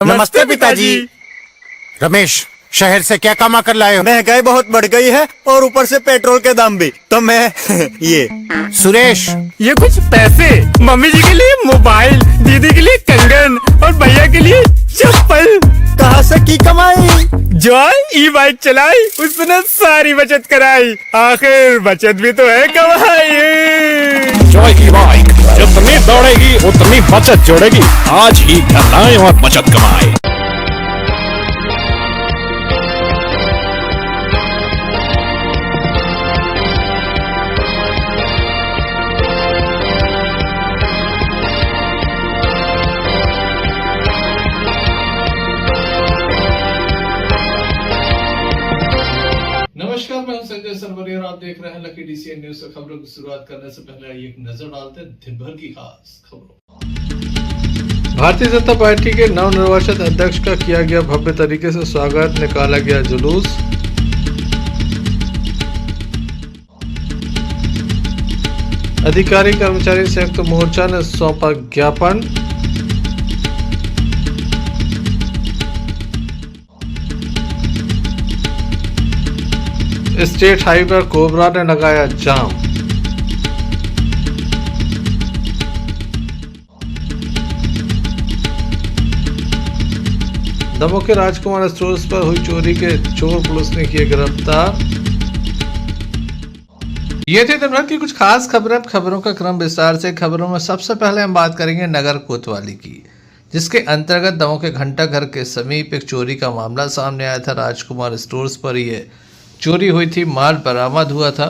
नमस्ते पिताजी। रमेश, शहर से क्या कमा कर लाए हो? महंगाई बहुत बढ़ गई है और ऊपर से पेट्रोल के दाम भी, तो मैं ये। सुरेश, ये कुछ पैसे मम्मी जी के लिए मोबाइल, दीदी के लिए कंगन और भैया के लिए चप्पल। कहाँ से की कमाई? जो ई बाइक चलाई उसने सारी बचत कराई, आखिर बचत भी तो है कमाई। जॉय की बाइक जितनी दौड़ेगी उतनी बचत जोड़ेगी। आज ही घर लाएं और बचत कमाएं। नमस्कार, मैं हूं संजय सरवरिया और आप देख रहे हैं लकी डीसीएन न्यूज। खबरों की शुरुआत करने से पहले आइए एक नजर डालते हैं दिन भर की खास खबरों। भारतीय जनता पार्टी के नवनिर्वाचित अध्यक्ष का किया गया भव्य तरीके से स्वागत, निकाला गया जुलूस। अधिकारी कर्मचारी संयुक्त मोर्चा ने सौंपा ज्ञापन। स्टेट हाईवे पर कोबरा ने लगाया जाम। दमोह के राजकुमार स्टोर्स पर हुई चोरी के चोर पुलिस ने किए गिरफ्तार। ये थी दिन भर की कुछ खास खबरें। अब खबरों का क्रम विस्तार से। खबरों में सबसे पहले हम बात करेंगे नगर कोतवाली की, जिसके अंतर्गत दमोह के घंटा घर के समीप एक चोरी का मामला सामने आया था। राजकुमार स्टोर्स पर ये चोरी हुई थी, माल बरामद हुआ था।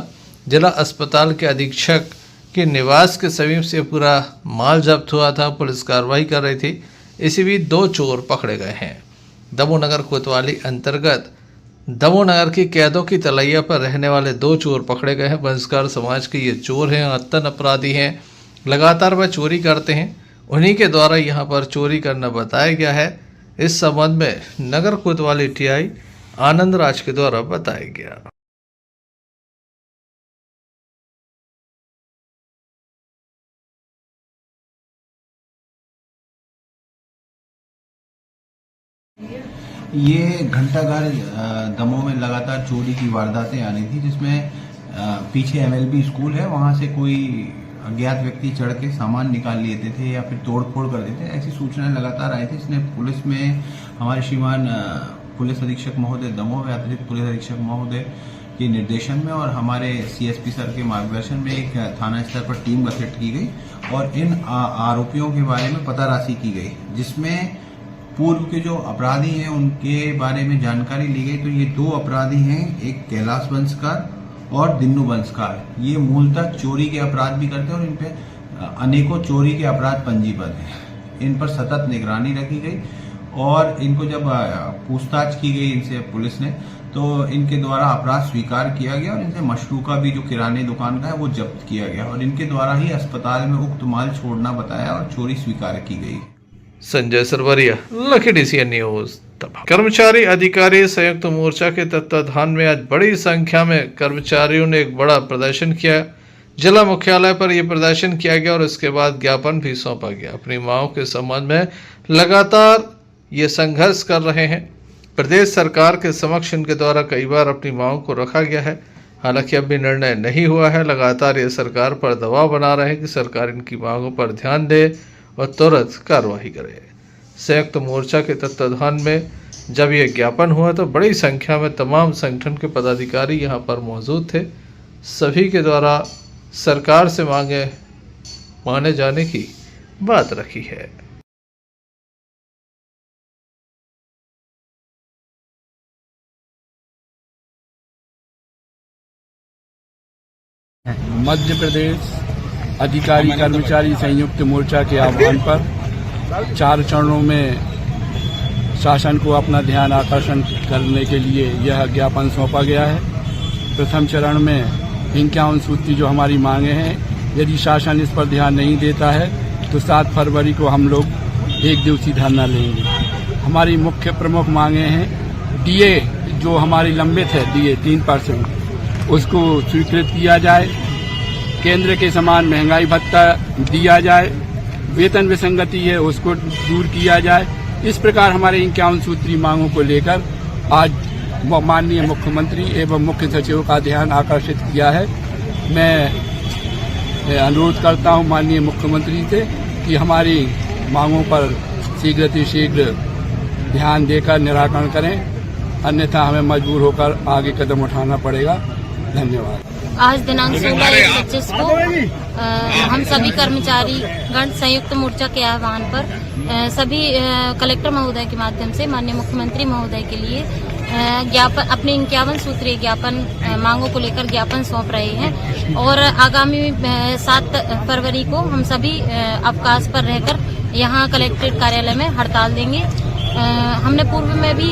जिला अस्पताल के अधीक्षक के निवास के समीप से पूरा माल जब्त हुआ था। पुलिस कार्रवाई कर रही थी। इसी बीच 2 चोर पकड़े गए हैं। दमोह नगर कोतवाली अंतर्गत दमोह नगर की कैदों की तलैया पर रहने वाले 2 चोर पकड़े गए हैं। वंशकार समाज के ये चोर हैं, आतन अपराधी हैं, लगातार वह चोरी करते हैं। उन्हीं के द्वारा यहाँ पर चोरी करना बताया गया है। इस संबंध में नगर कोतवाली टीआई आनंद राज के द्वारा बताया गया। ये घंटाघर दमोह में लगातार चोरी की वारदातें आ रही थी, जिसमें पीछे एमएलबी स्कूल है, वहां से कोई अज्ञात व्यक्ति चढ़ के सामान निकाल लेते थे या फिर तोड़ फोड़ कर देते। ऐसी सूचनाएं लगातार आई थी। इसने पुलिस में हमारे श्रीमान पुलिस अधीक्षक महोदय दमोह व अतिरिक्त पुलिस अधीक्षक महोदय के निर्देशन में और हमारे सीएसपी सर के मार्गदर्शन में एक थाना स्तर पर टीम गठित की गई और इन आरोपियों के बारे में पताराशी की गई, जिसमें पूर्व के जो अपराधी हैं उनके बारे में जानकारी ली गई। तो ये 2 अपराधी हैं, एक कैलाश वंशकार और दिन्नू वंशकार। ये मूलतः चोरी के अपराध भी करते हैं और इन पे अनेकों चोरी के अपराध पंजीबद्ध हैं। इन पर सतत निगरानी रखी गई और इनको जब पूछताछ की गई इनसे पुलिस ने, तो इनके द्वारा अपराध स्वीकार किया गया और इनसे मशरूका भी जो किराने दुकान का है वो जब्त किया गया और इनके द्वारा ही अस्पताल में उक्त माल छोड़ना बताया और चोरी स्वीकार की गई। Sanjay Sarwariya, Lucky DCN news. कर्मचारी अधिकारी संयुक्त मोर्चा के तत्वाधान में आज बड़ी संख्या में कर्मचारियों ने एक बड़ा प्रदर्शन किया। जिला मुख्यालय पर यह प्रदर्शन किया गया और इसके बाद ज्ञापन भी सौंपा गया। अपनी मांगों के संबंध में लगातार ये संघर्ष कर रहे हैं। प्रदेश सरकार के समक्ष इनके द्वारा कई बार अपनी मांगों को रखा गया है, हालांकि अब भी निर्णय नहीं हुआ है। लगातार ये सरकार पर दबाव बना रहे हैं कि सरकार इनकी मांगों पर ध्यान दे और तुरंत कार्रवाई करे। संयुक्त मोर्चा के तत्वाधान में जब यह ज्ञापन हुआ तो बड़ी संख्या में तमाम संगठन के पदाधिकारी यहाँ पर मौजूद थे। सभी के द्वारा सरकार से मांगे माने जाने की बात रखी है। मध्य प्रदेश अधिकारी कर्मचारी संयुक्त मोर्चा के आह्वान पर 4 चरणों में शासन को अपना ध्यान आकर्षण करने के लिए यह ज्ञापन सौंपा गया है। प्रथम चरण में 51 सूत्री जो हमारी मांगे हैं, यदि शासन इस पर ध्यान नहीं देता है तो 7 फरवरी को हम लोग 1 दिवसीय धरना लेंगे। हमारी मुख्य प्रमुख मांगे हैं, डीए जो हमारी लंबित है, डीए 3% उसको स्वीकृत किया जाए। केंद्र के समान महंगाई भत्ता दिया जाए। वेतन विसंगति है उसको दूर किया जाए। इस प्रकार हमारे 51 सूत्री मांगों को लेकर आज माननीय मुख्यमंत्री एवं मुख्य सचिव का ध्यान आकर्षित किया है। मैं अनुरोध करता हूं माननीय मुख्यमंत्री से कि हमारी मांगों पर शीघ्र ध्यान देकर निराकरण करें, अन्यथा हमें मजबूर होकर आगे कदम उठाना पड़ेगा। धन्यवाद। आज दिनांक 16/25 को हम सभी कर्मचारी गण संयुक्त मोर्चा के आह्वान पर सभी कलेक्टर महोदय के माध्यम से माननीय मुख्यमंत्री महोदय के लिए ज्ञापन, अपने 51 सूत्रीय ज्ञापन मांगों को लेकर ज्ञापन सौंप रहे हैं और आगामी 7 फरवरी को हम सभी अवकाश पर रहकर यहाँ कलेक्ट्रेट कार्यालय में हड़ताल देंगे। हमने पूर्व में भी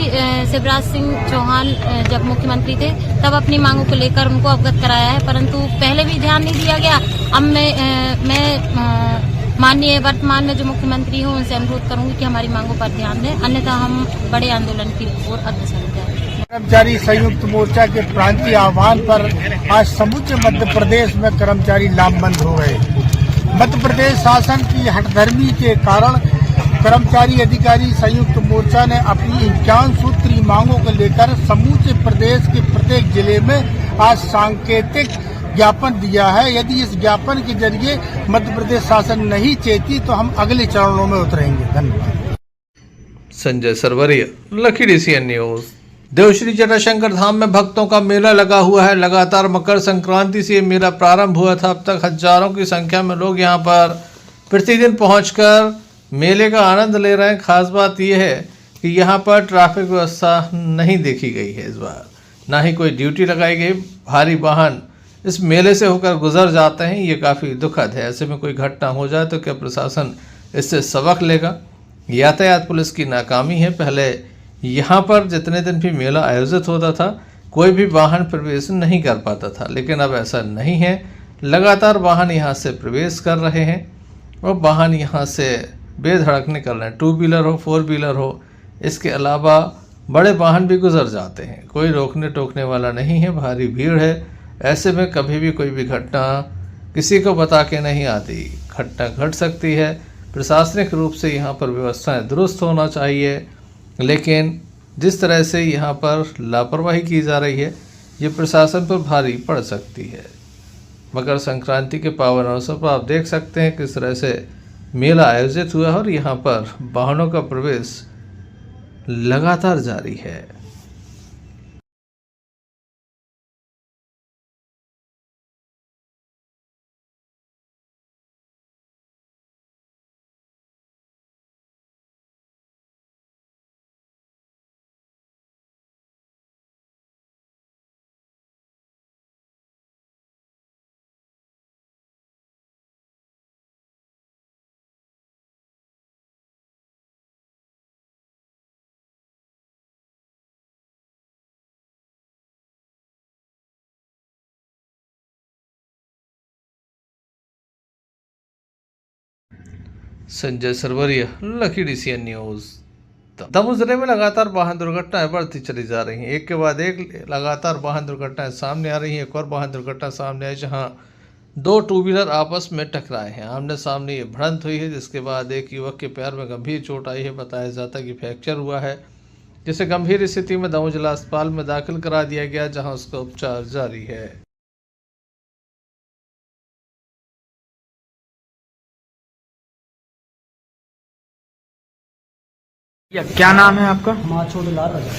शिवराज सिंह चौहान जब मुख्यमंत्री थे तब अपनी मांगों को लेकर उनको अवगत कराया है, परंतु पहले भी ध्यान नहीं दिया गया। अब मैं माननीय वर्तमान में जो मुख्यमंत्री हूँ उनसे अनुरोध करूंगी कि हमारी मांगों पर ध्यान दें, अन्यथा हम बड़े आंदोलन की ओर अग्रसर हो जाएंगे। कर्मचारी संयुक्त मोर्चा के प्रांतीय आह्वान पर आज समूचे मध्य प्रदेश में कर्मचारी लामबंद हो गए। मध्य प्रदेश शासन की हठधर्मी के कारण कर्मचारी अधिकारी संयुक्त मोर्चा ने अपनी 51 सूत्री मांगों को लेकर समूचे प्रदेश के प्रत्येक जिले में आज सांकेतिक ज्ञापन दिया है। यदि इस ज्ञापन के जरिए मध्य प्रदेश शासन नहीं चेती तो हम अगले चरणों में उतरेंगे। धन्यवाद। Sanjay Sarwariya, lucky DCN news. Devshri Jatashankar Dham में भक्तों का मेला लगा हुआ है। लगातार मकर संक्रांति से ये मेला प्रारंभ हुआ था। अब तक हजारों की संख्या में लोग यहाँ पर प्रतिदिन पहुंचकर मेले का आनंद ले रहे हैं। खास बात यह है कि यहाँ पर ट्रैफिक व्यवस्था नहीं देखी गई है इस बार, ना ही कोई ड्यूटी लगाई गई। भारी वाहन इस मेले से होकर गुजर जाते हैं, ये काफ़ी दुखद है। ऐसे में कोई घटना हो जाए तो क्या प्रशासन इससे सबक लेगा? यातायात पुलिस की नाकामी है। पहले यहाँ पर जितने दिन भी मेला आयोजित होता था कोई भी वाहन प्रवेश नहीं कर पाता था, लेकिन अब ऐसा नहीं है। लगातार वाहन यहाँ से प्रवेश कर रहे हैं और वाहन यहाँ से बेधड़क निकल रहे हैं। 2 व्हीलर हो, 4 व्हीलर हो, इसके अलावा बड़े वाहन भी गुजर जाते हैं। कोई रोकने टोकने वाला नहीं है। भारी भीड़ है। ऐसे में कभी भी कोई भी घटना किसी को बता के नहीं आती, घटना घट सकती है। प्रशासनिक रूप से यहाँ पर व्यवस्थाएं दुरुस्त होना चाहिए, लेकिन जिस तरह से यहाँ पर लापरवाही की जा रही है ये प्रशासन पर भारी पड़ सकती है। मकर संक्रांति के पावन अवसर पर आप देख सकते हैं किस तरह से मेला आयोजित हुआ है और यहाँ पर वाहनों का प्रवेश लगातार जारी है। Sanjay Sarwariya, lucky DCN news. Damoh जिले में लगातार वाहन दुर्घटनाएं बढ़ती चली जा रही हैं। एक के बाद एक लगातार वाहन दुर्घटनाएं सामने आ रही हैं। एक और वाहन दुर्घटना सामने आई जहां 2 2 व्हीलर आपस में टकराए हैं। आमने सामने ये भिड़ंत हुई है, जिसके बाद एक युवक के पैर में गंभीर चोट आई है। बताया जाता है कि फ्रैक्चर हुआ है, जिसे गंभीर स्थिति में दमोह जिला अस्पताल में दाखिल करा दिया गया, जहाँ उसका उपचार जारी है। क्या नाम है आपका? छोटलाल राजा।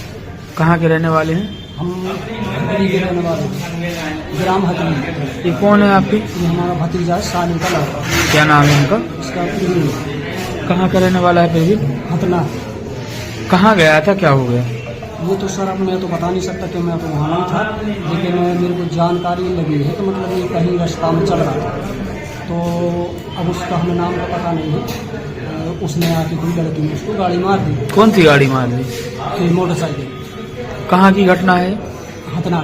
कहाँ के रहने वाले हैं? हम हथनी के रहने वाले हैं, ग्राम हथनी। ये कौन है आपके? ये हमारा भतीजा है, साली का लड़का। क्या नाम है उनका? इसका प्रवीण। कहाँ का रहने वाला है प्रवीण? हथना। कहाँ गया था, क्या हो गया? ये तो सर अब मैं तो बता नहीं सकता कि मैं तो वहाँ नहीं था, लेकिन मेरे को जानकारी लगी है तो मतलब ये कहीं रास्ता में चल रहा था, तो अब उसका हमें नाम का पता नहीं है। उसने आके कोई लड़की ने उसको गाड़ी मार दी। कौन सी गाड़ी मार दी? मोटरसाइकिल। कहाँ की घटना है? हथना।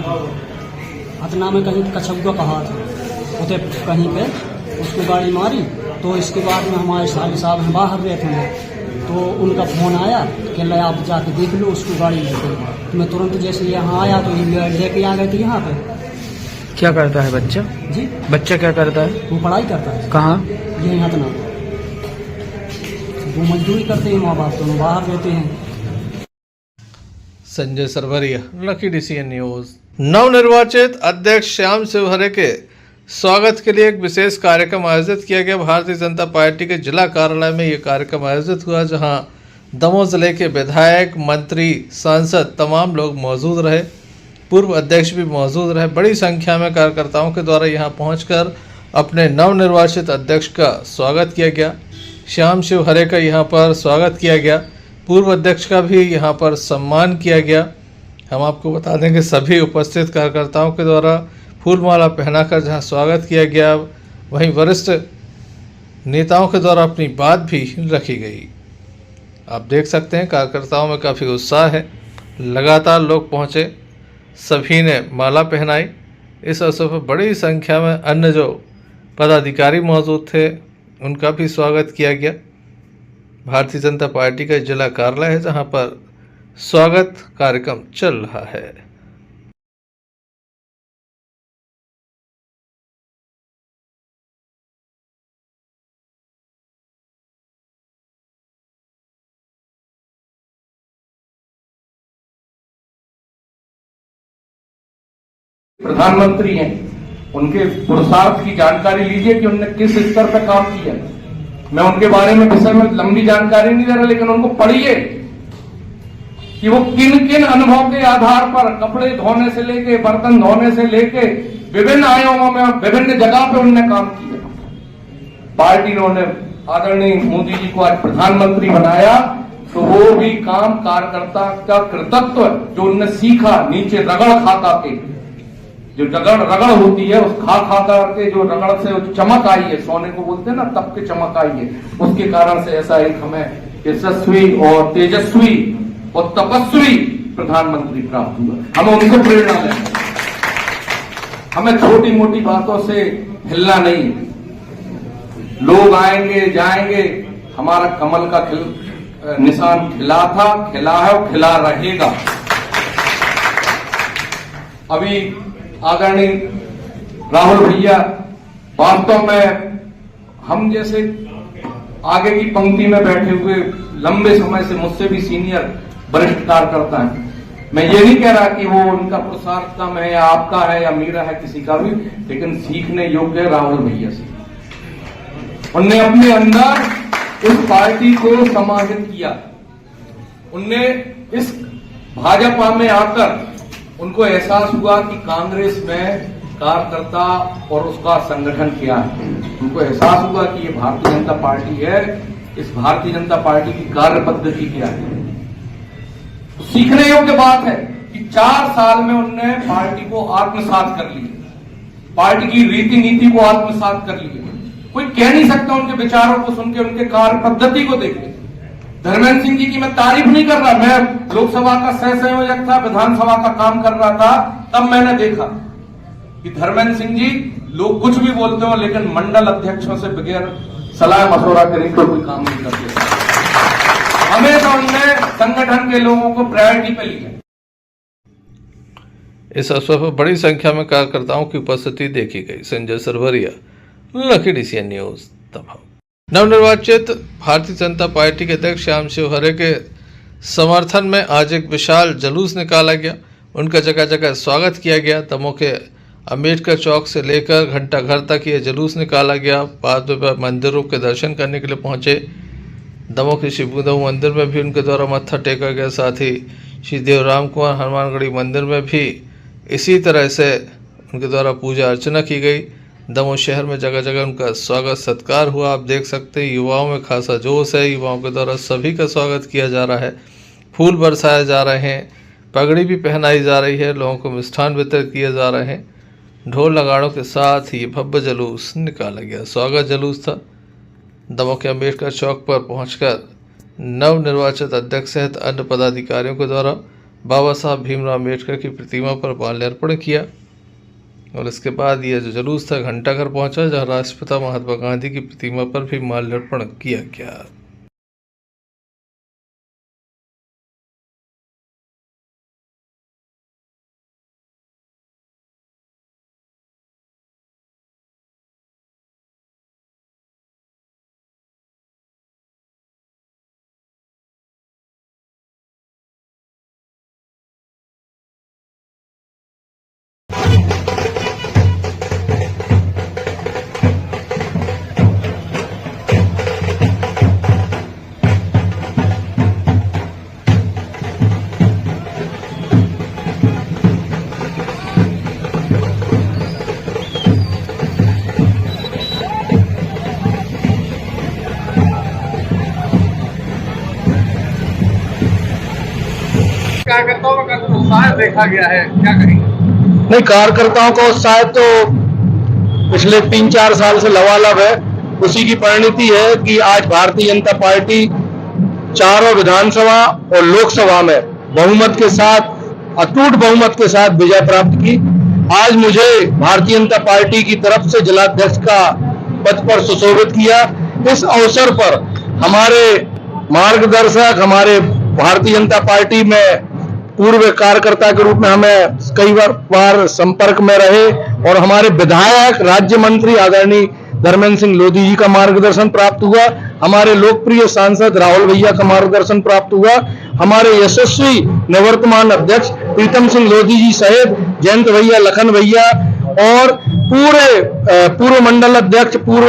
हथना में कहीं कछुआ कहा था, उसे कहीं पे उसको गाड़ी मारी। तो इसके बाद में हमारे साली साहब हम बाहर रहते हैं, तो उनका फोन आया कि ले आप जाके देख लो उसको गाड़ी लेके। तो मैं तुरंत जैसे यहाँ आया तो ये लेके आ गए थे यहाँ पे। क्या करता है बच्चा? जी, बच्चा क्या करता है? वो पढ़ाई करता है। कहाँ? यही हथना। वो मजदूरी करते हैं, माँ बाप दोनों बाहर रहते हैं। Sanjay Sarwariya, Lucky DCN news. नवनिर्वाचित अध्यक्ष श्याम शिवहरे के स्वागत के लिए एक विशेष कार्यक्रम आयोजित किया गया। भारतीय जनता पार्टी के जिला कार्यालय में ये कार्यक्रम आयोजित हुआ, जहां दमोह जिले के विधायक, मंत्री, सांसद तमाम लोग मौजूद रहे। पूर्व अध्यक्ष भी मौजूद रहे। बड़ी संख्या में कार्यकर्ताओं के द्वारा यहां पहुंचकर अपने नवनिर्वाचित अध्यक्ष का स्वागत किया गया। श्याम शिवहरे का यहां पर स्वागत किया गया। पूर्व अध्यक्ष का भी यहां पर सम्मान किया गया। हम आपको बता दें कि सभी उपस्थित कार्यकर्ताओं के द्वारा फूलमाला पहनाकर जहां स्वागत किया गया, वहीं वरिष्ठ नेताओं के द्वारा अपनी बात भी रखी गई। आप देख सकते हैं कार्यकर्ताओं में काफ़ी उत्साह है। लगातार लोग पहुंचे, सभी ने माला पहनाई। इस अवसर पर बड़ी संख्या में अन्य जो पदाधिकारी मौजूद थे, उनका भी स्वागत किया गया। भारतीय जनता पार्टी का जिला कार्यालय है, जहां पर स्वागत कार्यक्रम चल रहा है। प्रधानमंत्री हैं, उनके पुरुषार्थ की जानकारी लीजिए कि उन्होंने किस स्तर पर काम किया। मैं उनके बारे में विषय में लंबी जानकारी नहीं दे रहा, लेकिन उनको पढ़िए कि वो किन किन अनुभव के आधार पर कपड़े धोने से लेके, बर्तन धोने से लेके विभिन्न आयामों में, विभिन्न जगह पे उन्होंने काम किया। पार्टी ने उन्हें आदरणीय मोदी जी को आज प्रधानमंत्री बनाया, तो वो भी काम कार्यकर्ता का कृतत्व जो उन्होंने सीखा, नीचे रगड़ खा के, जो रगड़ होती है, उस खा करके जो रगड़ से चमक आई है, सोने को बोलते हैं ना, तब के चमक आई है, उसके कारण से ऐसा एक हमें यशस्वी और तेजस्वी और तपस्वी प्रधानमंत्री प्राप्त हुआ। हमें उनसे प्रेरणा लेना, हमें छोटी मोटी बातों से हिलना नहीं। लोग आएंगे जाएंगे, हमारा कमल का निशान खिला था, खिला है और खिला रहेगा। अभी आदरणीय राहुल भैया वास्तव में हम जैसे आगे की पंक्ति में बैठे हुए लंबे समय से मुझसे भी सीनियर वरिष्ठ कार्यकर्ता हैं। मैं ये नहीं कह रहा कि वो उनका पुरुषार्थ कम है या आपका है या मेरा है, किसी का भी, लेकिन सीखने योग्य है राहुल भैया से। उनने अपने अंदर इस पार्टी को समाहित किया। उनने इस भाजपा में आकर उनको एहसास हुआ कि कांग्रेस में कार्यकर्ता और उसका संगठन क्या है। उनको एहसास हुआ कि ये भारतीय जनता पार्टी है, इस भारतीय जनता पार्टी की कार्य पद्धति क्या है। तो सीखने योग्य बात है कि 4 साल में उन्होंने पार्टी को आत्मसात कर लिया, पार्टी की रीति नीति को आत्मसात कर लिया। कोई कह नहीं सकता उनके विचारों को सुन के, उनके कार्य पद्धति को देख के। धर्मेंद्र सिंह जी की मैं तारीफ नहीं कर रहा, मैं लोकसभा का सह संयोजक था, विधानसभा का काम कर रहा था, तब मैंने देखा कि धर्मेंद्र सिंह जी, लोग कुछ भी बोलते हो, लेकिन मंडल अध्यक्षों से बगैर सलाह मशवरा करें तो कोई काम नहीं करते। हमेशा उन्होंने संगठन के लोगों को प्रायोरिटी पे लिया। इस अवसर पर बड़ी संख्या में कार्यकर्ताओं की उपस्थिति देखी गई। Sanjay Sarwariya, Lucky DCN news, Damoh. नवनिर्वाचित भारतीय जनता पार्टी के अध्यक्ष श्याम शिवहरे के समर्थन में आज एक विशाल जुलूस निकाला गया। उनका जगह जगह स्वागत किया गया। दमोह के अम्बेडकर चौक से लेकर घंटाघर तक ये जुलूस निकाला गया। बाद में मंदिरों के दर्शन करने के लिए पहुंचे। दमोह के शिव गुदम मंदिर में भी उनके द्वारा मत्था टेका गया। साथ ही श्री देवराम कुंवर हनुमानगढ़ी मंदिर में भी इसी तरह से उनके द्वारा पूजा अर्चना की गई। दमोह शहर में जगह जगह उनका स्वागत सत्कार हुआ। आप देख सकते हैं युवाओं में खासा जोश है। युवाओं के द्वारा सभी का स्वागत किया जा रहा है, फूल बरसाए जा रहे हैं, पगड़ी भी पहनाई जा रही है, लोगों को मिष्ठान वितरित किए जा रहे हैं। ढोल नगाड़ों के साथ ही भव्य जुलूस निकाला गया। स्वागत जुलूस था। दमोह के अम्बेडकर चौक पर पहुंचकर नवनिर्वाचित अध्यक्ष सहित अन्य पदाधिकारियों के द्वारा बाबा साहब भीमराव अम्बेडकर की प्रतिमा पर माल्यार्पण किया और इसके बाद यह जो जुलूस था घंटाघर पहुंचा, जहां राष्ट्रपिता महात्मा गांधी की प्रतिमा पर भी माल्यार्पण किया गया। कार्यकर्ताओं में काफी उत्साह देखा गया है, क्या कहेंगे? नहीं, कार्यकर्ताओं का उत्साह तो पिछले 3-4 साल से लबालब है। उसी की परिणति है कि आज भारतीय जनता पार्टी चारों विधानसभा और लोकसभा में बहुमत के साथ, अटूट बहुमत के साथ विजय प्राप्त की। आज मुझे भारतीय जनता पार्टी की तरफ से जिलाध्यक्ष का पद पर सुशोभित किया। इस अवसर पर हमारे मार्गदर्शक, हमारे भारतीय जनता पार्टी में पूर्व कार्यकर्ता के रूप में हमें कई बार संपर्क में रहे और हमारे विधायक, राज्य मंत्री आदरणीय धर्मेंद्र सिंह लोधी जी का मार्गदर्शन प्राप्त हुआ। हमारे लोकप्रिय सांसद राहुल भैया का मार्गदर्शन प्राप्त हुआ। हमारे यशस्वी निवर्तमान अध्यक्ष प्रीतम सिंह लोधी जी सहित जयंत भैया, लखन भैया और पूर्व मंडल अध्यक्ष, पूर्व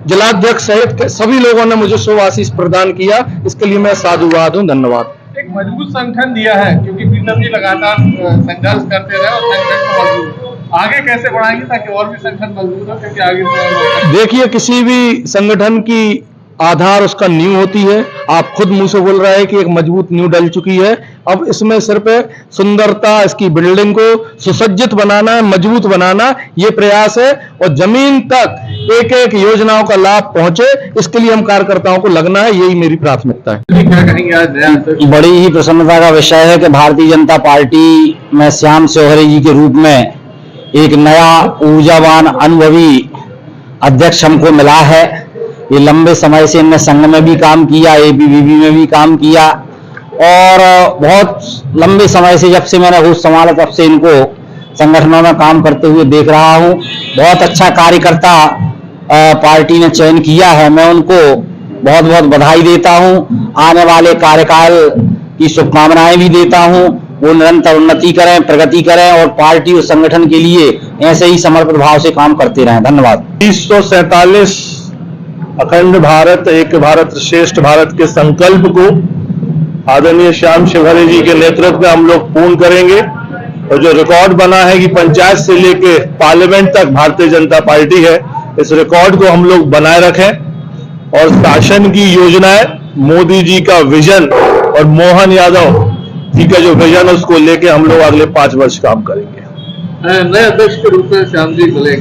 जिलाध्यक्ष सहित सभी लोगों ने मुझे शुभ आशीष प्रदान किया। इसके लिए मैं साधुवाद हूँ, धन्यवाद। एक मजबूत संगठन दिया है, क्योंकि प्रीतम जी लगातार संघर्ष करते रहे और संगठन को मजबूत आगे कैसे बढ़ाएंगे ताकि और भी संगठन मजबूत हो? क्योंकि आगे देखिए, किसी भी संगठन की आधार उसका नींव होती है। आप खुद मुंह से बोल रहे हैं कि एक मजबूत नींव डल चुकी है। अब इसमें सिर्फ सुंदरता, इसकी बिल्डिंग को सुसज्जित बनाना, मजबूत बनाना, ये प्रयास है और जमीन तक एक एक योजनाओं का लाभ पहुंचे, इसके लिए हम कार्यकर्ताओं को लगना है। यही मेरी प्राथमिकता है। क्या कहेंगे आज? बड़ी ही प्रसन्नता का विषय है कि भारतीय जनता पार्टी में श्याम सेवहरे जी के रूप में एक नया ऊर्जावान अनुभवी अध्यक्ष हमको मिला है। ये लंबे समय से इनने संघ में भी काम किया, एबीवीपी में भी काम किया और बहुत लंबे समय से, जब से मैंने होश संभाला तब से इनको संगठनों में काम करते हुए देख रहा हूँ। बहुत अच्छा कार्यकर्ता पार्टी ने चयन किया है। मैं उनको बहुत बहुत बधाई देता हूँ। आने वाले कार्यकाल की शुभकामनाएं भी देता हूँ। वो निरंतर उन्नति करें, प्रगति करें और पार्टी और संगठन के लिए ऐसे ही समर्पित भाव से काम करते रहें। धन्यवाद। 347 अखंड भारत, एक भारत श्रेष्ठ भारत के संकल्प को आदरणीय श्याम सेवहरे जी के नेतृत्व में हम लोग पूर्ण करेंगे और जो रिकॉर्ड बना है कि पंचायत से लेके पार्लियामेंट तक भारतीय जनता पार्टी है, इस रिकॉर्ड को हम लोग बनाए रखें और शासन की योजनाएं, मोदी जी का विजन और मोहन यादव जी का जो विजन है उसको लेके हम लोग अगले 5 वर्ष काम करेंगे। नए अध्यक्ष के रूप में श्याम जी मिले,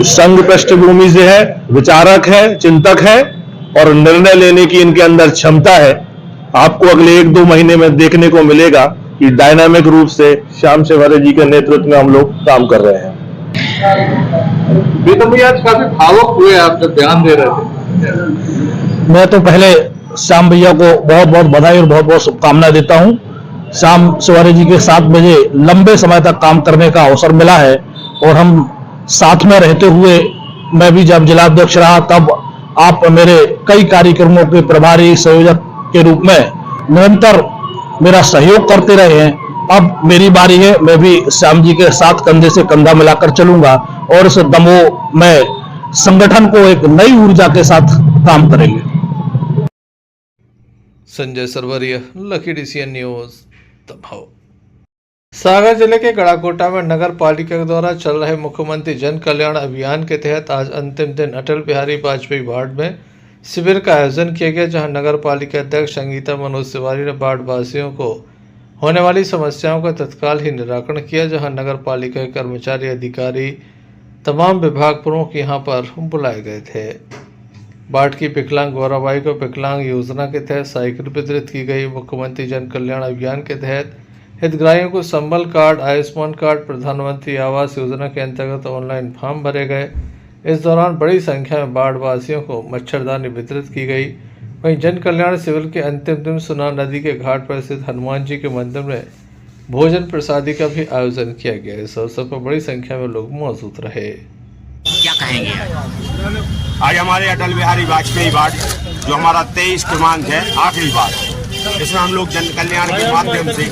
संघ पृष्ठभूमि से है, विचारक है, चिंतक है और निर्णय लेने की इनके अंदर क्षमता है। आपको अगले 1-2 महीने में देखने को मिलेगा कि डायनामिक रूप से श्याम सेवहरे जी के नेतृत्व में हम लोग काम कर रहे हैं। प्रीतम जी आज काफी भावुक हुए, आप जब बयान दे रहे थे। मैं तो पहले श्याम भैया को बहुत बहुत बधाई और बहुत बहुत शुभकामनाएं देता हूं। श्याम सेवहरे जी के साथ मुझे लंबे समय तक काम करने का अवसर मिला है और हम साथ में रहते हुए, मैं भी जब जिलाध्यक्ष रहा तब आप मेरे कई कार्यक्रमों के प्रभारी संयोजक के रूप में निरंतर मेरा सहयोग करते रहे हैं। अब मेरी बारी है, मैं भी श्याम जी के साथ कंधे से कंधा मिलाकर चलूंगा और इस दमोह में संगठन को एक नई ऊर्जा के साथ काम करेंगे। Sanjay Sarwariya, lucky DCN news, Damoh. Sagar जिले के गड़ाकोटा में नगर पालिका द्वारा चल रहे मुख्यमंत्री जन कल्याण अभियान के तहत आज अंतिम दिन अटल बिहारी वाजपेयी वार्ड में शिविर का आयोजन किया गया, जहां नगर पालिका अध्यक्ष संगीता मनोज तिवारी ने वार्ड वासियों को होने वाली समस्याओं का तत्काल ही निराकरण किया। जहां नगर पालिका के कर्मचारी, अधिकारी, तमाम विभाग प्रमुख यहां पर बुलाए गए थे। वार्ड की विकलांग गौराबाई को विकलांग योजना के तहत साइकिल वितरित की गई। मुख्यमंत्री जन कल्याण अभियान के तहत हितग्राहियों को संबल कार्ड, आयुष्मान कार्ड, प्रधानमंत्री आवास योजना के अंतर्गत ऑनलाइन फॉर्म भरे गए। इस दौरान बड़ी संख्या में वार्ड वासियों को मच्छरदानी वितरित की गई। वहीं जन कल्याण शिविर के अंतिम दिन सुना नदी के घाट पर स्थित हनुमान जी के मंदिर में भोजन प्रसादी का भी आयोजन किया गया। इस अवसर पर बड़ी संख्या में लोग मौजूद रहे। क्या कहेंगे? आज हमारे अटल बिहारी वाजपेयी वार्ड, जो हमारा 23 क्रमांक है, आखिरी वार्ड, इसमें हम लोग जन कल्याण के माध्यम से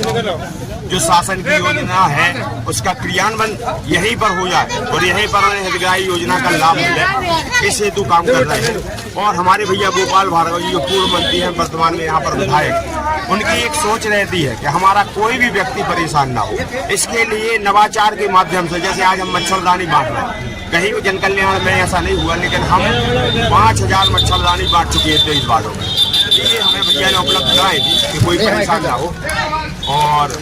जो शासन की योजना है उसका क्रियान्वयन यहीं पर हो जाए और यहीं पर हमें हितग्राही योजना का लाभ मिले, इस हेतु काम कर रहे हैं। और हमारे भैया गोपाल भार्गव जी जो पूर्व मंत्री हैं, वर्तमान में यहाँ पर विधायक, उनकी एक सोच रहती है कि हमारा कोई भी व्यक्ति परेशान ना हो। इसके लिए नवाचार के माध्यम से, जैसे आज हम मच्छरदानी बांट रहे हैं, कहीं भी जन कल्याण में ऐसा नहीं हुआ, लेकिन हम 5000 मच्छरदानी बांट चुके हैं 23 वार्डों में। इसलिए हमें भैया ने उपलब्ध कराई थी कि कोई परेशान ना हो। और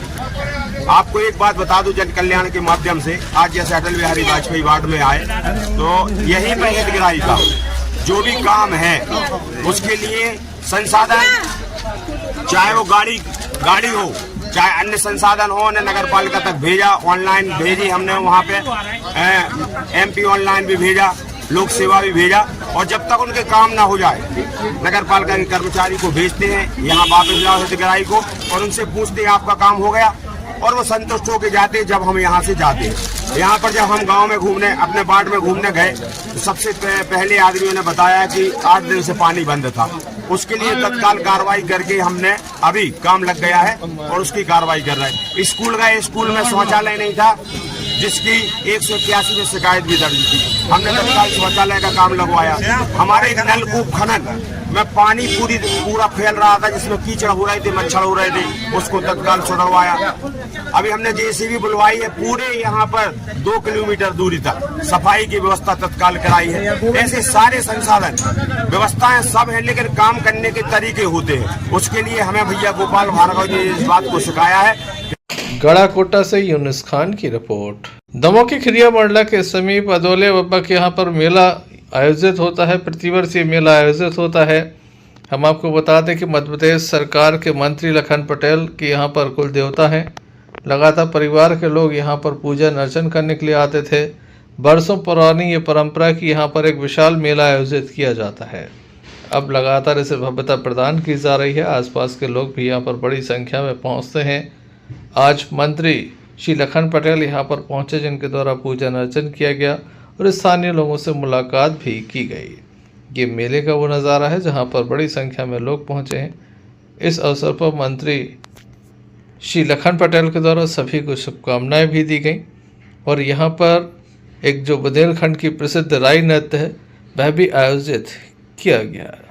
आपको एक बात बता दूं, जन कल्याण के माध्यम से आज जैसे अटल बिहारी वाजपेयी वार्ड में आए तो यही पर हितग्राही का जो भी काम है उसके लिए संसाधन, चाहे वो गाड़ी हो, चाहे अन्य संसाधन हो, उन्हें नगर पालिका तक भेजा, ऑनलाइन भेजी हमने, वहाँ पे MP ऑनलाइन भी भेजा, लोक सेवा भी भेजा। और जब तक उनके काम ना हो जाए नगर पालिका के कर्मचारी को भेजते हैं यहाँ वापस जाओ हितग्राही को और उनसे पूछते हैं आपका काम हो गया, और वो संतुष्ट होकर जाते हैं। जब हम यहाँ से जाते हैं, यहाँ पर जब हम गांव में घूमने, अपने वार्ड में घूमने गए तो सबसे पहले आदमियों ने बताया कि 8 दिन से पानी बंद था। उसके लिए तत्काल कार्रवाई करके हमने अभी काम लग गया है और उसकी कार्रवाई कर रहे हैं। स्कूल गए, स्कूल में शौचालय नहीं था जिसकी 181 में शिकायत भी दर्ज थी, हमने तत्काल शौचालय का काम लगवाया। हमारे नलकूप खनन में पानी पूरा फैल रहा था जिसमें कीचड़ हो रहे थे, मच्छर हो रहे थे, उसको तत्काल सुधरवाया। अभी हमने JCB बुलवाई है, पूरे यहाँ पर 2 किलोमीटर दूरी तक सफाई की व्यवस्था तत्काल कराई है। ऐसे सारे संसाधन व्यवस्थाएं सब है, लेकिन काम करने के तरीके होते हैं। उसके लिए हमें भैया गोपाल भार्गव जी ने इस बात को सिखाया है। गढ़ाकोटा से यूनुस खान की रिपोर्ट। दमोह के खिरिया मंडला के समीप अदौले बाबा के यहाँ पर मेला आयोजित होता है। प्रतिवर्ष ये मेला आयोजित होता है। हम आपको बता दें कि मध्य प्रदेश सरकार के मंत्री लखन पटेल के यहाँ पर कुल देवता हैं। लगातार परिवार के लोग यहाँ पर पूजा अर्चन करने के लिए आते थे। बरसों पुरानी ये परंपरा कि यहाँ पर एक विशाल मेला आयोजित किया जाता है। अब लगातार इसे भव्यता प्रदान की जा रही है। आसपास के लोग भी यहाँ पर बड़ी संख्या में पहुँचते हैं। आज मंत्री श्री लखन पटेल यहाँ पर पहुँचे, जिनके द्वारा पूजन अर्चन किया गया और स्थानीय लोगों से मुलाकात भी की गई। ये मेले का वो नज़ारा है जहाँ पर बड़ी संख्या में लोग पहुँचे हैं। इस अवसर पर मंत्री श्री लखन पटेल के द्वारा सभी को शुभकामनाएं भी दी गई और यहाँ पर एक जो बुंदेलखंड की प्रसिद्ध राई नृत्य है वह भी आयोजित किया गया है।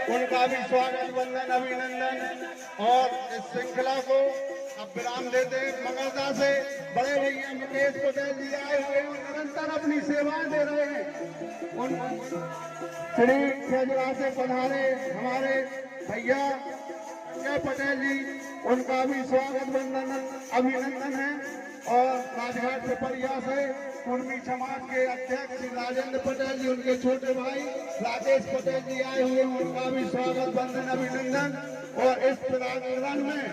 उनका भी स्वागत, वंदन, अभिनंदन। और इस श्रृंखला को अब विराम देते मंगलता से बड़े भैया मुकेश पटेल जी आए हुए और निरंतर अपनी सेवाएं दे रहे हैं। उन श्री खेजड़ा से पधारे हमारे भैया पटेल जी, उनका भी स्वागत, वंदन, अभिनंदन है। और राजघाट पिपरिया से कुर्मी समाज के अध्यक्ष राजेंद्र पटेल जी, उनके छोटे भाई राजेश पटेल जी आए हुए, उनका भी स्वागत, वंदन, अभिनंदन। और इस प्रांगण में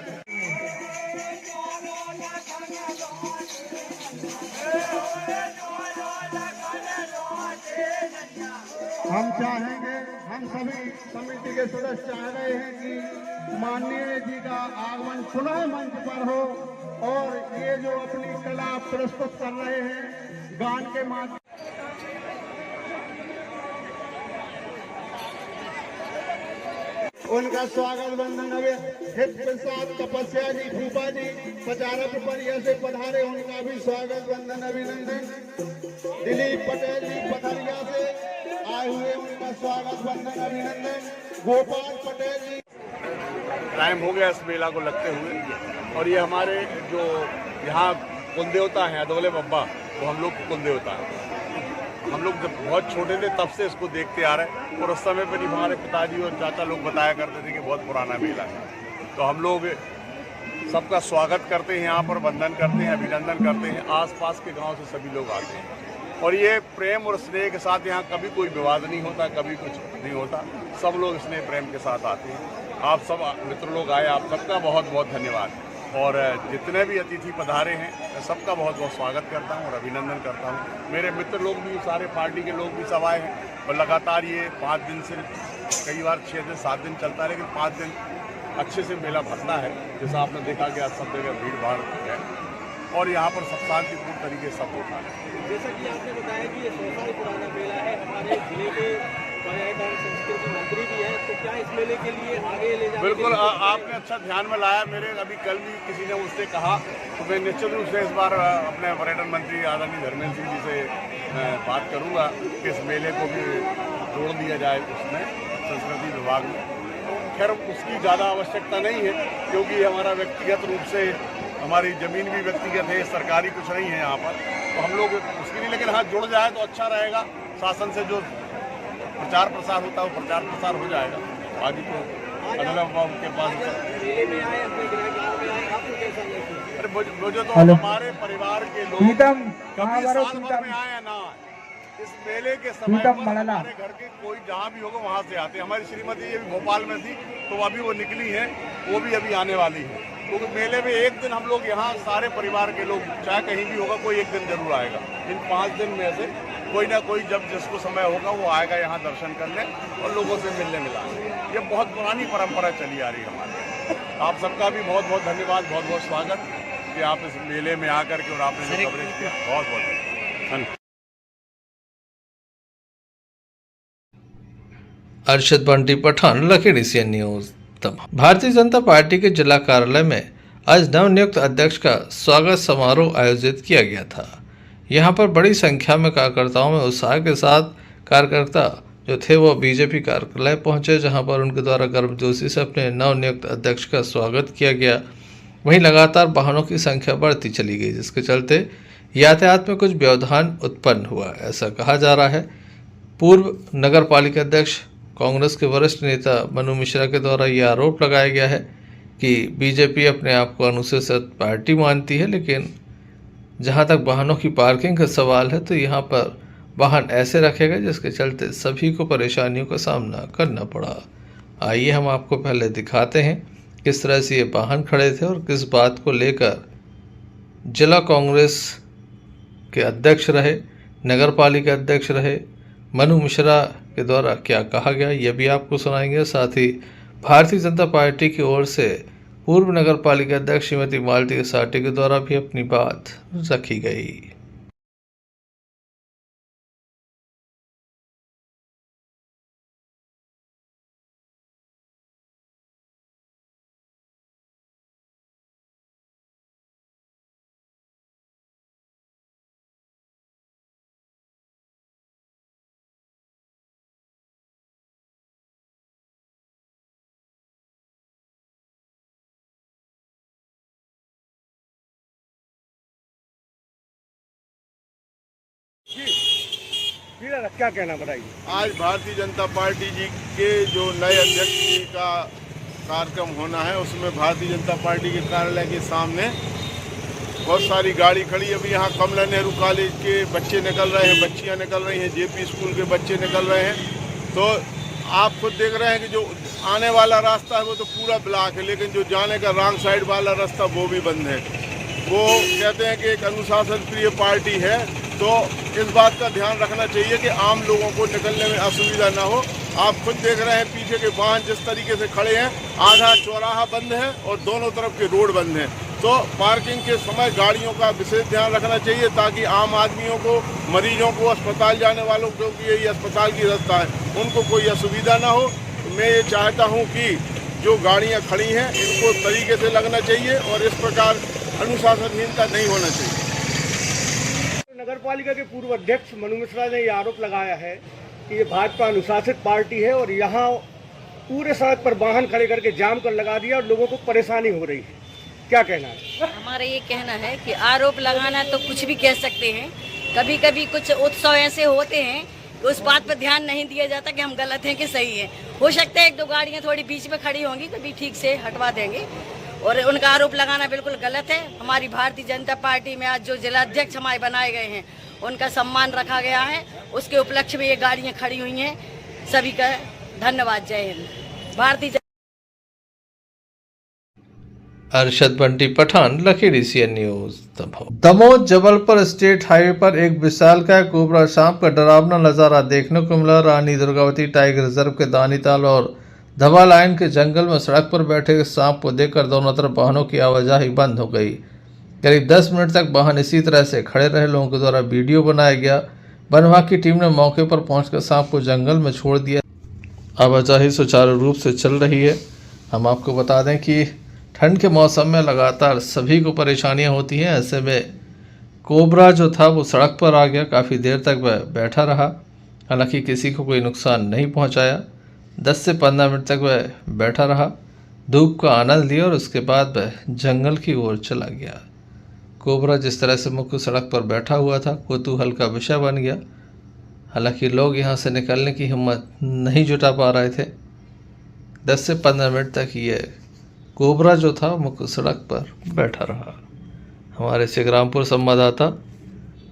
हम चाहेंगे, हम सभी समिति के सदस्य चाह रहे हैं कि माननीय जी का आगमन पुनः मंच पर हो और ये जो अपनी कला प्रस्तुत कर रहे हैं गान के माध्यम, उनका स्वागत, वंदन, हित प्रसाद तपस्या जी फूफा जी पचारा पिपरिया से पधारे, उनका भी स्वागत, वंदन, अभिनंदन। दिलीप पटेल जी पथरिया से आए हुए, उनका स्वागत, वंदन, अभिनंदन। गोपाल पटेल जी। टाइम हो गया इस मेला को लगते हुए, और ये हमारे जो यहाँ कुल देवता हैं अदौले बाबा, वो हम लोग कुल देवता हैं। हम लोग जब बहुत छोटे थे तब से इसको देखते आ रहे हैं, और उस समय पर ही हमारे पिताजी और चाचा लोग बताया करते थे कि बहुत पुराना मेला है। तो हम लोग सबका स्वागत करते हैं, यहाँ पर वंदन करते हैं, अभिनंदन करते हैं। आसपास के गांव से सभी लोग आते हैं और ये प्रेम और स्नेह के साथ यहाँ कभी कोई विवाद नहीं होता, कभी कुछ नहीं होता। सब लोग स्नेह प्रेम के साथ आते हैं। आप सब मित्र लोग आए, आप सबका बहुत बहुत धन्यवाद। और जितने भी अतिथि पधारे हैं सबका बहुत बहुत स्वागत करता हूं और अभिनंदन करता हूं। मेरे मित्र लोग भी, सारे पार्टी के लोग भी सब आए हैं और लगातार ये 5 दिन से, कई बार 6 दिन 7 दिन चलता है, लेकिन 5 दिन अच्छे से मेला भरता है। जैसा आपने देखा कि आज सब जगह भीड़ भाड़ है और यहाँ पर सब शांतिपूर्ण तरीके से सब होता है। जैसा कि आपने बताया कि ये 100 साल पुराना मेला है, हमारे जिले के पर्यटन संस्कृति मंत्री भी है, तो क्या इस मेले के लिए आगे ले जाने? बिल्कुल, आपने अच्छा ध्यान में लाया। मेरे अभी कल भी किसी ने मुझसे कहा, तो मैं निश्चित रूप से इस बार अपने पर्यटन मंत्री आदरणीय धर्मेंद्र सिंह जी से बात करूँगा कि इस मेले को भी जोड़ दिया जाए उसमें, संस्कृति विभाग में। खैर उसकी ज़्यादा आवश्यकता नहीं है क्योंकि हमारा व्यक्तिगत रूप से हमारी ज़मीन भी व्यक्तिगत है, सरकारी कुछ नहीं है यहाँ पर, तो हम लोग उसके लिए, लेकिन हाँ जुड़ जाए तो अच्छा रहेगा। शासन से जो प्रचार प्रसार होता है वो प्रचार प्रसार हो जाएगा। बाकी तो अगला के पास अरे मुझे तो हमारे परिवार के लोग कभी साल भर में आए ना, इस मेले के समय पर हमारे घर के कोई जहाँ भी होगा वहाँ से आते हैं। हमारी श्रीमती ये भी भोपाल में थी तो अभी वो निकली है, वो भी अभी आने वाली है, क्योंकि मेले में एक दिन हम लोग यहाँ सारे परिवार के लोग, चाहे कहीं भी होगा, कोई एक दिन जरूर आएगा। इन 5 दिन में से कोई ना कोई जब जिसको समय होगा वो आएगा यहाँ दर्शन करने और लोगों से मिलने मिलाने। ये बहुत पुरानी परंपरा चली आ रही है हमारे। आप सबका भी बहुत बहुत धन्यवाद, बहुत बहुत स्वागत कि आप इस मेले में आकर के और आपने जो कवरेज किया, बहुत बहुत धन्यवाद। Arshad Bunty Pathan, Lucky DCN news. Bharatiya Janata party के जिला कार्यालय में आज नवनियुक्त अध्यक्ष का स्वागत समारोह आयोजित किया गया था। यहां पर बड़ी संख्या में कार्यकर्ताओं में उत्साह के साथ कार्यकर्ता जो थे वो बीजेपी कार्यालय पहुंचे, जहां पर उनके द्वारा गर्मजोशी से अपने नवनियुक्त अध्यक्ष का स्वागत किया गया। वहीं लगातार वाहनों की संख्या बढ़ती चली गई, जिसके चलते यातायात में कुछ व्यवधान उत्पन्न हुआ, ऐसा कहा जा रहा है। पूर्व नगर पालिका अध्यक्ष कांग्रेस के वरिष्ठ नेता मनु मिश्रा के द्वारा यह आरोप लगाया गया है कि बीजेपी अपने आप को अनुसूचित पार्टी मानती है, लेकिन जहां तक वाहनों की पार्किंग का सवाल है तो यहां पर वाहन ऐसे रखे गए जिसके चलते सभी को परेशानियों का सामना करना पड़ा। आइए हम आपको पहले दिखाते हैं किस तरह से ये वाहन खड़े थे और किस बात को लेकर जिला कांग्रेस के अध्यक्ष रहे, नगर पालिका अध्यक्ष रहे मनु मिश्रा के द्वारा क्या कहा गया, यह भी आपको सुनाएंगे। साथ ही भारतीय जनता पार्टी की ओर से पूर्व नगर पालिका अध्यक्ष श्रीमती मालती साटी के द्वारा भी अपनी बात रखी गई। क्या कहना बताइए। आज भारतीय जनता पार्टी जी के जो नए अध्यक्ष जी का कार्यक्रम होना है, उसमें भारतीय जनता पार्टी के कार्यालय के सामने बहुत सारी गाड़ी खड़ी है। अभी यहाँ कमला नेहरू कॉलेज के बच्चे निकल रहे हैं, बच्चियाँ निकल रही हैं, जेपी स्कूल के बच्चे निकल रहे हैं। तो आप खुद देख रहे हैं कि जो आने वाला रास्ता है वो तो पूरा ब्लॉक है, लेकिन जो जाने का रॉन्ग साइड वाला रास्ता वो भी बंद है। वो कहते हैं कि एक अनुशासन प्रिय पार्टी है, तो इस बात का ध्यान रखना चाहिए कि आम लोगों को निकलने में असुविधा ना हो। आप खुद देख रहे हैं पीछे के वाहन जिस तरीके से खड़े हैं, आधा चौराहा बंद है और दोनों तरफ के रोड बंद हैं। तो पार्किंग के समय गाड़ियों का विशेष ध्यान रखना चाहिए ताकि आम आदमियों को, मरीजों को, अस्पताल जाने वालों को, क्योंकि यही अस्पताल की रास्ता है, उनको कोई असुविधा ना हो। मैं ये चाहता हूँ कि जो गाड़ियाँ खड़ी हैं इनको तरीके से लगना चाहिए और इस प्रकार अनुशासनहीनता नहीं होना चाहिए। नगर पालिका के पूर्व अध्यक्ष मनु मिश्रा ने यह आरोप लगाया है कि ये भाजपा अनुशासित पार्टी है और यहाँ पूरे सड़क पर वाहन खड़े करके जाम कर लगा दिया और लोगों को परेशानी हो रही है। क्या कहना है? हमारा ये कहना है कि आरोप लगाना तो कुछ भी कह सकते हैं, कभी कभी कुछ उत्सव ऐसे होते हैं कि उस बात पर ध्यान नहीं दिया जाता कि हम गलत हैं कि सही है। हो सकता है 1-2 गाड़ियाँ थोड़ी बीच में खड़ी होंगी, कभी ठीक से हटवा देंगे और उनका आरोप लगाना बिल्कुल गलत है। हमारी भारतीय जनता पार्टी में आज जो जिला अध्यक्ष हमारे बनाए गए हैं उनका सम्मान रखा गया है, उसके उपलक्ष्य में ये गाड़ियां खड़ी हुई हैं। सभी का धन्यवाद। जय हिंद। भारतीय Arshad Bunty Pathan, Lucky DCN news Damoh. Damoh Jabalpur state highway पर एक विशालकाय कोबरा सांप का डरावना नजारा देखने को मिला। रानी दुर्गावती टाइगर रिजर्व के दानीताल और धवा लाइन के जंगल में सड़क पर बैठे सांप को देखकर दोनों तरफ वाहनों की आवाजाही बंद हो गई। करीब 10 मिनट तक वाहन इसी तरह से खड़े रहे। लोगों के द्वारा वीडियो बनाया गया। वन विभाग की टीम ने मौके पर पहुंचकर सांप को जंगल में छोड़ दिया। आवाजाही सुचारू रूप से चल रही है। हम आपको बता दें कि ठंड के मौसम में लगातार सभी को परेशानियां होती हैं। ऐसे में कोबरा जो था वो सड़क पर आ गया। काफ़ी देर तक वह बैठा रहा, हालांकि किसी को कोई नुकसान नहीं पहुंचाया। 10 से 15 मिनट तक वह बैठा रहा, धूप का आनंद लिया और उसके बाद वह जंगल की ओर चला गया। कोबरा जिस तरह से मुख्य सड़क पर बैठा हुआ था, कौतूहल का विषय बन गया। हालांकि लोग यहां से निकलने की हिम्मत नहीं जुटा पा रहे थे। 10 से 15 मिनट तक ये कोबरा जो था मुख्य सड़क पर बैठा रहा। हमारे सिगरामपुर संवाददाता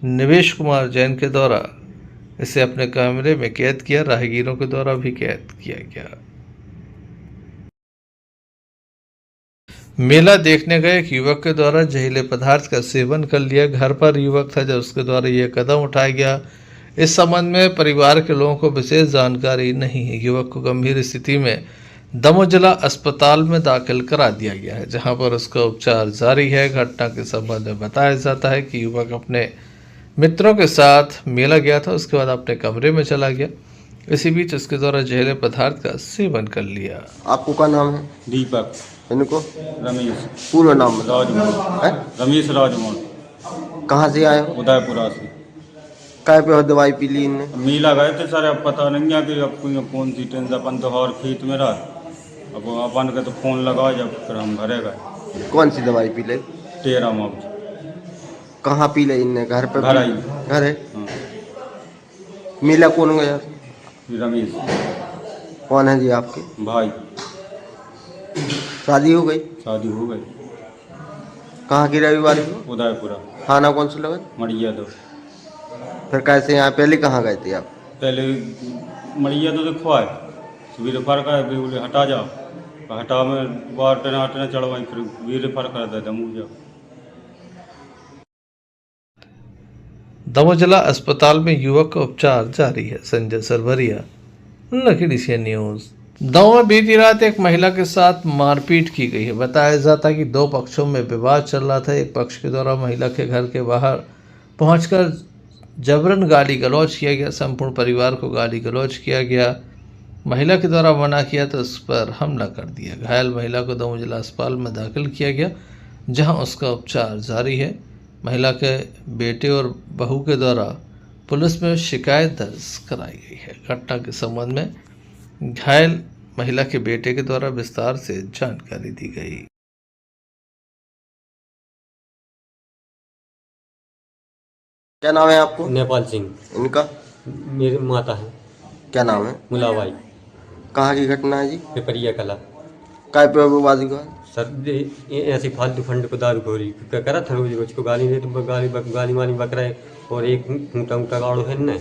निवेश कुमार जैन के द्वारा इसे अपने कैमरे में कैद किया। राहगीरों के द्वारा भी कैद किया गया। मेला देखने गए एक युवक के द्वारा जहरीले पदार्थ का सेवन कर लिया। घर पर युवक था जब उसके द्वारा यह कदम उठाया गया। इस संबंध में परिवार के लोगों को विशेष जानकारी नहीं है। युवक को गंभीर स्थिति में दमोह जिला अस्पताल में दाखिल करा दिया गया है, जहां पर उसका उपचार जारी है। घटना के संबंध में बताया जाता है कि युवक अपने मित्रों के साथ मेला गया था, उसके बाद अपने कमरे में चला गया। इसी बीच उसके द्वारा जहरीले पदार्थ का सेवन कर लिया। आपको क्या नाम है? दीपक। इनको? रमेश। पूरा नाम राजमोहन। रमेश राजमोहन। कहाँ से आए हो? उदयपुरा से। काय पे दवाई पी ली इनने? मेला गए थे सर, अब पता नहीं है कि अब कौन सी टेंशन। अपन तो और खेत में रहा, अब अपन के तो फोन लगा जब फिर हम घरे गए। कौन सी दवाई पी ले? टेरामोक्स। कहाँ पी ले इनने? घर पे? घर आई। घर है। मेला कौन गया? रमेश। कौन है जी आपके? भाई। शादी हो गई? शादी हो गई। कहाँ की रविवार को? उदयपुरा। थाना कौन सा लगा? मड़िया दो। फिर कैसे यहाँ? पहले कहाँ गए थे आप? पहले मड़िया तो देखो आए, वीर फर्क है, बोले हटा जाओ, हटा में बार टना चढ़वाई, फिर वीर फर्क रहता है दमू जाओ। दमोह जिला अस्पताल में युवक का उपचार जारी है। Sanjay Sarwariya, lucky DCN news. Damoh में बीती रात एक महिला के साथ मारपीट की गई है। बताया जाता है कि दो पक्षों में विवाद चल रहा था। एक पक्ष के द्वारा महिला के घर के बाहर पहुंचकर जबरन गाली गलौज किया गया। संपूर्ण परिवार को गाली गलौज किया गया। महिला के द्वारा मना किया तो उस पर हमला कर दिया। घायल महिला को दमोह जिला अस्पताल में दाखिल किया गया, जहां उसका उपचार जारी है। महिला के बेटे और बहू के द्वारा पुलिस में शिकायत दर्ज कराई गई है। घटना के संबंध में घायल महिला के बेटे के द्वारा विस्तार से जानकारी दी गई। क्या नाम है आपको? नेपाल सिंह। इनका? मेरी माता है। क्या नाम है? मुलाबाई। कहाँ की घटना है जी? पिपरिया कला। काय पे बर्बादी का? सर ऐसी फालतू फंड को दारू खोरी करा था, रोज रोज को गाली दे तो गाली माली बक रहे। और एक ऊँटा ऊँटा गाड़ो है ना,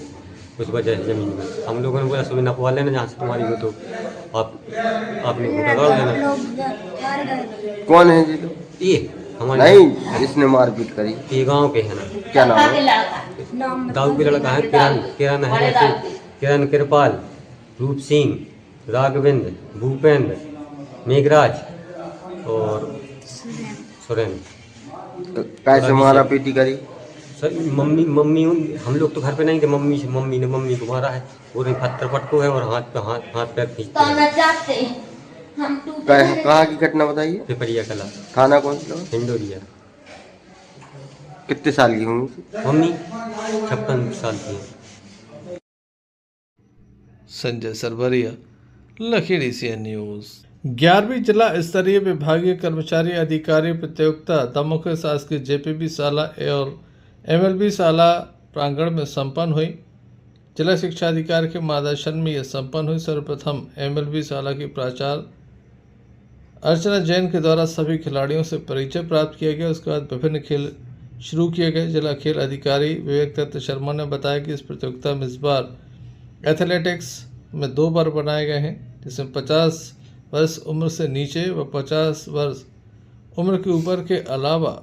उस वजह से ज़मीन में हम लोगों ने बोला सुबह नपवा लेना, जहाँ से तुम्हारी हो तो आपने ऊँटा गाड़ लेना। कौन है जी लोग? ये हमारे नहीं, जिसने मारपीट करी। ये गाँव के है ना। क्या नाम है? दाऊ के लड़का है किरण है, किरण कृपाल, रूप सिंह, राघवेंद्र, भूपेंद्र, मेघराज और सुरेंद्र। कैसे मारा पीटी करी? सर मम्मी हम लोग तो घर पे नहीं थे, मम्मी ने मम्मी को मारा है। वो पत्थर पटको है और हाथ पैर खींचते हैं। कहाँ की घटना बताइए? पिपरिया कला। थाना कौन सा? हिंडोरिया। कितने साल की होंगी मम्मी? 56 साल की है। Sanjay Sarwariya, lucky DCN news. 11वीं जिला स्तरीय विभागीय कर्मचारी अधिकारी प्रतियोगिता दमोह के शासकीय JPB शाला और MLB शाला प्रांगण में संपन्न हुई। जिला शिक्षा अधिकारी के मार्गदर्शन में यह संपन्न हुई। सर्वप्रथम MLB शाला की प्राचार्य अर्चना जैन के द्वारा सभी खिलाड़ियों से परिचय प्राप्त किया गया। उसके बाद विभिन्न खेल शुरू किए गए। जिला खेल अधिकारी विवेक दत्त शर्मा ने बताया कि इस प्रतियोगिता में इस बार एथलेटिक्स में 2 वर्ग बनाए गए हैं, जिसमें 50 वर्ष उम्र से नीचे व 50 वर्ष उम्र के ऊपर के अलावा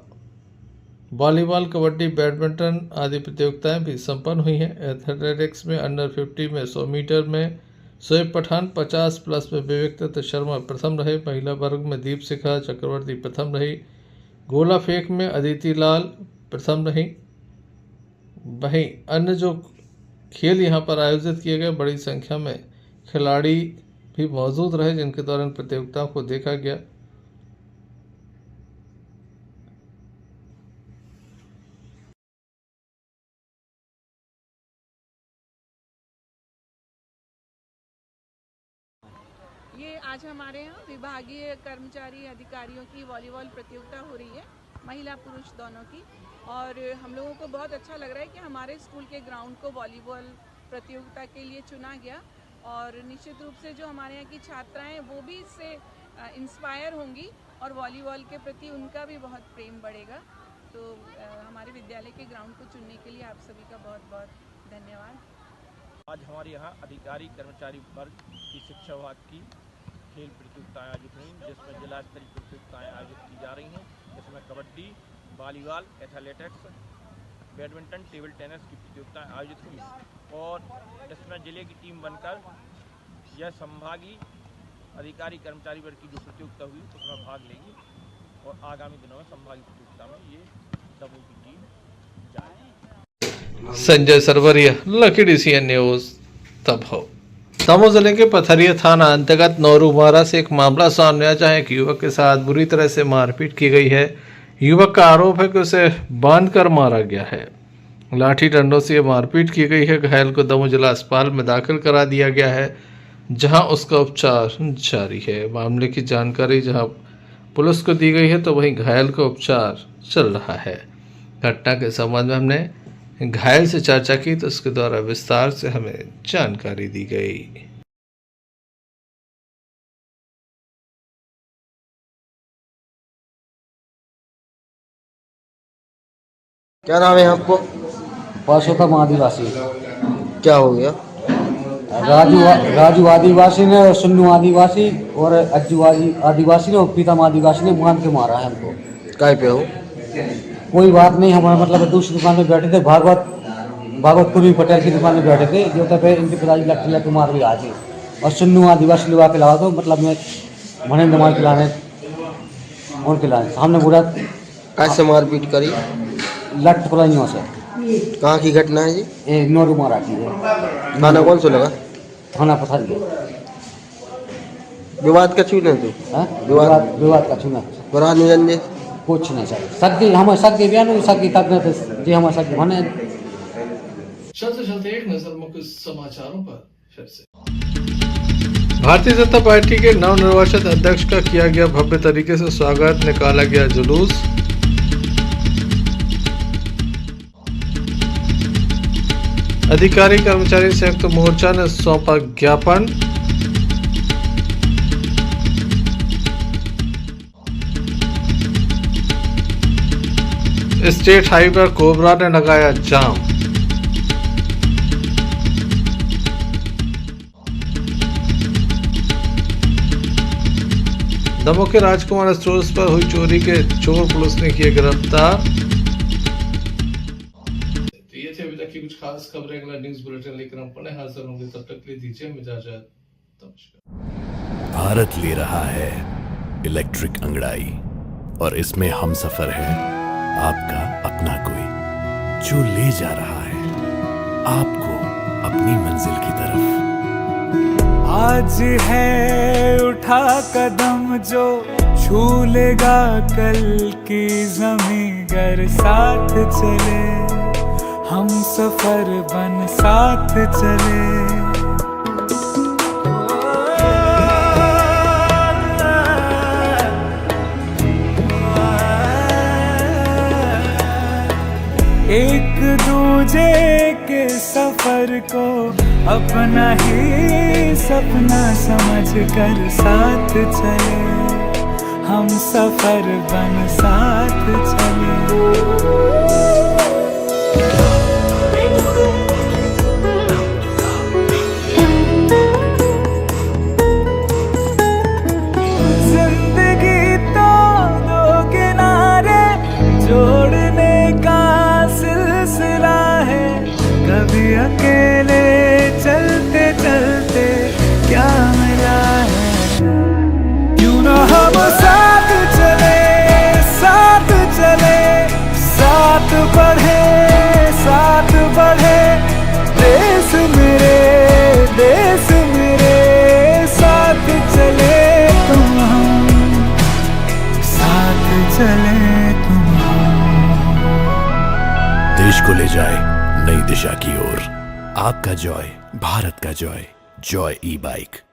वॉलीबॉल, कबड्डी, बैडमिंटन आदि प्रतियोगिताएं भी संपन्न हुई हैं। एथलेटिक्स में अंडर 50 में 100 मीटर में शोएब पठान, 50 प्लस में विवेक दत्त शर्मा प्रथम रहे। महिला वर्ग में दीपशिखा चक्रवर्ती प्रथम रही। गोला फेंक में अदिति लाल प्रथम रही। वहीं अन्य जो खेल यहां पर आयोजित किए गए, बड़ी संख्या में खिलाड़ी भी मौजूद रहे जिनके दौरान प्रतियोगिताओं को देखा गया। ये आज हमारे यहाँ विभागीय कर्मचारी अधिकारियों की वॉलीबॉल प्रतियोगिता हो रही है, महिला पुरुष दोनों की। और हम लोगों को बहुत अच्छा लग रहा है कि हमारे स्कूल के ग्राउंड को वॉलीबॉल प्रतियोगिता के लिए चुना गया। और निश्चित रूप से जो हमारे यहाँ की छात्राएं हैं वो भी इससे इंस्पायर होंगी और वॉलीबॉल के प्रति उनका भी बहुत प्रेम बढ़ेगा। तो हमारे विद्यालय के ग्राउंड को चुनने के लिए आप सभी का बहुत बहुत धन्यवाद। आज हमारे यहाँ अधिकारी कर्मचारी वर्ग की शिक्षा विभाग की खेल प्रतियोगिताएं आयोजित हुई, जिसमें जिला स्तरीय प्रतियोगिताएं आयोजित की जा रही हैं। इसमें kabaddi, volleyball, athletics, badminton, table tennis की प्रतियोगिताएं आयोजित हुई और इसमें जिले की टीम बनकर यह संभागीय अधिकारी कर्मचारी वर्ग की जो प्रतियोगिता हुई उसमें भाग लेगी और आगामी दिनों में संभागीय प्रतियोगिता में ये दमोह की टीम जाएगी। Sanjay Sarwariya, lucky DCN news, Damoh. Damoh जिले के पथरिया थाना अंतर्गत नौरूमारा से एक मामला सामने आया जहां एक युवक के साथ बुरी तरह से मारपीट की गई है। युवक का आरोप है कि उसे बांधकर मारा गया है। लाठी डंडों से मारपीट की गई है। घायल को दमोह जिला अस्पताल में दाखिल करा दिया गया है, जहां उसका उपचार जारी है। मामले की जानकारी जहां पुलिस को दी गई है तो वहीं घायल का उपचार चल रहा है। घटना के संबंध में हमने घायल से चर्चा की तो उसके द्वारा विस्तार से हमें जानकारी दी गई। क्या नाम है आपको? परसोत्तम आदिवासी। क्या हो गया? राजू आदिवासी ने और सुन्नू आदिवासी और अज्जू आदिवासी ने और पीतम आदिवासी ने मान के मारा है हमको। काय पे हो? कोई बात नहीं, हमारा मतलब दूसरी दुकान में बैठे थे, भागवत पूर्वी पटेल की दुकान में बैठे थे, जो तब इनके पिताजी लट्ठी को मार भी आज। और सुन्नू आदिवासी लोग के लावा तो मतलब मैं मनेंद्र मार खिलाने उनके लाने हमने पूरा कैसे मारपीट करी? लट पुरानियों से। कहाँ की घटना है जी? ये नौरूमारा की है। थाना कौन सा लगा? थाना पथरिया। विवाद का छूने तू? विवाद का छूना कुछ नहीं सर। सगी हम सगी बयान सगी तक जी हम सगी मने। चलते चलते एक नजर मुख्य समाचारों पर फिर से। भारतीय जनता पार्टी के नवनिर्वाचित अध्यक्ष का किया गया भव्य तरीके से स्वागत, निकाला गया जुलूस। अधिकारी कर्मचारी संयुक्त मोर्चा ने सौंपा ज्ञापन। स्टेट हाईवे पर कोबरा ने लगाया जाम। दमोह के राजकुमार स्टोर्स पर हुई चोरी के चोर पुलिस ने किए गिरफ्तार। तो ये थे अभी तक की कुछ खास खबरें। अगला न्यूज बुलेटिन लेकर हम पुनः हाजिर होंगे, तब तक के लिए दीजिए इजाजत। नमस्कार। भारत ले रहा है इलेक्ट्रिक अंगड़ाई और इसमें हम सफर है आपका अपना कोई, जो ले जा रहा है आपको अपनी मंजिल की तरफ। आज है उठा कदम जो छू लेगा कल की ज़मीं, गर साथ चले हम सफर बन साथ चले। एक दूजे के सफर को अपना ही सपना समझ कर साथ चले, हम सफर बन साथ चले। जिंदगी तो दो ले जाए नई दिशा की ओर। आपका जॉय, भारत का जॉय, जॉय ई बाइक।